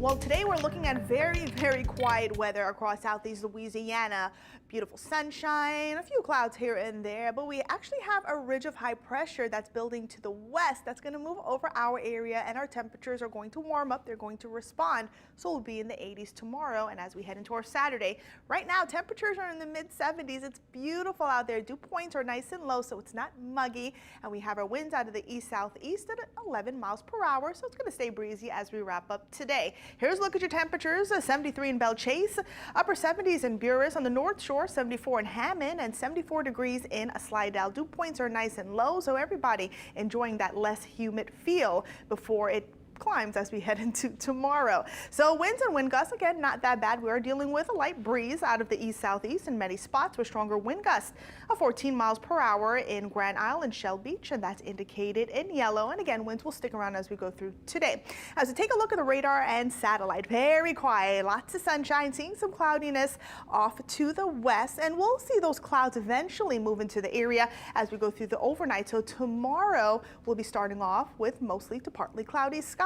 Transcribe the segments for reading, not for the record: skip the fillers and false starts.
Well, today we're looking at very quiet weather across southeast Louisiana. Beautiful sunshine, a few clouds here and there, but we actually have a ridge of high pressure that's building to the west that's going to move over our area, and our temperatures are going to warm up. They're going to respond, so we'll be in the 80s tomorrow. And as we head into our Saturday, right now temperatures are in the mid 70s. It's beautiful out there. Dew points are nice and low, so it's not muggy, and we have our winds out of the east-southeast at 11 miles per hour, so it's going to stay breezy as we wrap up today. Here's a look at your temperatures. 73 in Belle Chasse, upper 70s in Buras, on the North Shore 74 in Hammond, and 74 degrees in Slidell. Dew points are nice and low, so everybody enjoying that less humid feel before it climbs as we head into tomorrow. So winds and wind gusts, again, not that bad. We are dealing with a light breeze out of the east-southeast in many spots with stronger wind gusts of 14 miles per hour in Grand Isle and Shell Beach, and that's indicated in yellow. And again, winds will stick around as we go through today. As we take a look at the radar and satellite, very quiet, lots of sunshine, seeing some cloudiness off to the west, and we'll see those clouds eventually move into the area as we go through the overnight. So tomorrow we'll be starting off with mostly to partly cloudy skies.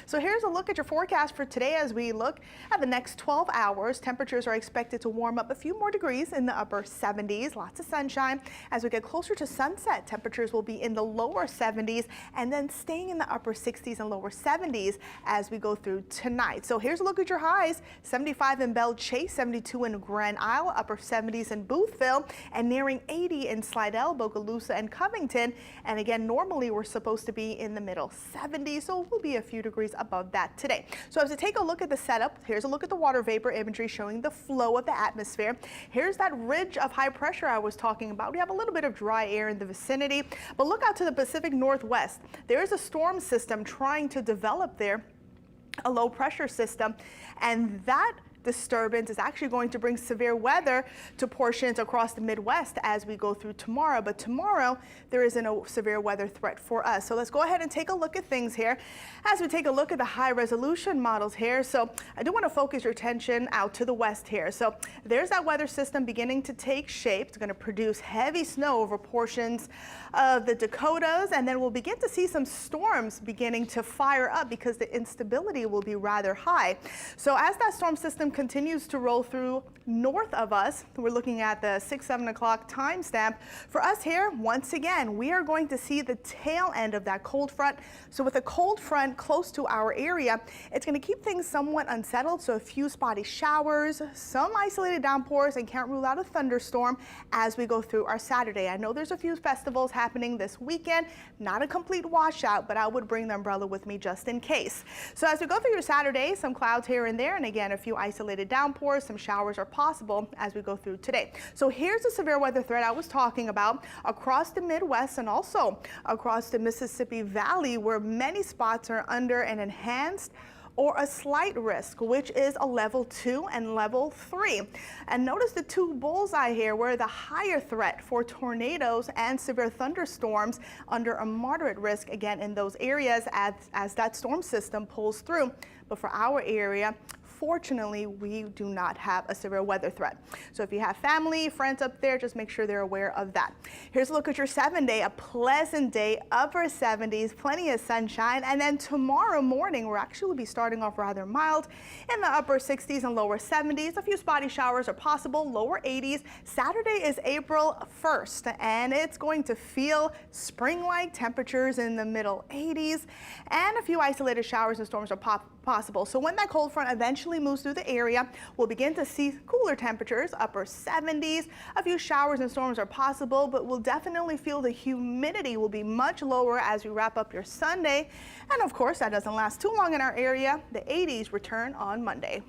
So here's a look at your forecast for today. As we look at the next 12 hours, temperatures are expected to warm up a few more degrees in the upper 70s, lots of sunshine. As we get closer to sunset, temperatures will be in the lower 70s and then staying in the upper 60s and lower 70s as we go through tonight. So here's a look at your highs: 75 in Belle Chasse, 72 in Grand Isle, upper 70s in Boothville, and nearing 80 in Slidell, Bogalusa, and Covington. And again, normally we're supposed to be in the middle 70s, so we'll be a few degrees above that today. So as we take a look at the setup, here's a look at the water vapor imagery showing the flow of the atmosphere. Here's that ridge of high pressure I was talking about. We have a little bit of dry air in the vicinity, but look out to the Pacific Northwest. There is a storm system trying to develop there, a low pressure system, and that disturbance is actually going to bring severe weather to portions across the Midwest as we go through tomorrow. But tomorrow there isn't a severe weather threat for us. So let's go ahead and take a look at things here as we take a look at the high resolution models here. So I do want to focus your attention out to the west here. So there's that weather system beginning to take shape. It's going to produce heavy snow over portions of the Dakotas, and then we'll begin to see some storms beginning to fire up because the instability will be rather high. So as that storm system continues to roll through north of us, we're looking at the 6-7 o'clock timestamp. For us here, once again, we are going to see the tail end of that cold front. So with a cold front close to our area, it's going to keep things somewhat unsettled. So a few spotty showers, some isolated downpours, and can't rule out a thunderstorm as we go through our Saturday. I know there's a few festivals happening this weekend, not a complete washout, but I would bring the umbrella with me just in case. So as we go through your Saturday, some clouds here and there, and again, a few isolated downpours, some showers are possible as we go through today. So here's the severe weather threat I was talking about across the Midwest and also across the Mississippi Valley, where many spots are under an enhanced or a slight risk, which is a level 2 and level 3. And notice the two bullseye here, where the higher threat for tornadoes and severe thunderstorms under a moderate risk, again, in those areas as that storm system pulls through. But for our area, fortunately, we do not have a severe weather threat. So if you have family, friends up there, just make sure they're aware of that. Here's a look at your 7-day, a pleasant day, upper 70s, plenty of sunshine. And then tomorrow morning, we're actually be starting off rather mild in the upper 60s and lower 70s. A few spotty showers are possible, lower 80s. Saturday is April 1st, and it's going to feel spring-like, temperatures in the middle 80s, and a few isolated showers and storms are possible. So when that cold front eventually moves through the area, we'll begin to see cooler temperatures, upper 70s. A few showers and storms are possible, but we'll definitely feel the humidity will be much lower as we wrap up your Sunday. And of course, that doesn't last too long in our area. The 80s return on Monday.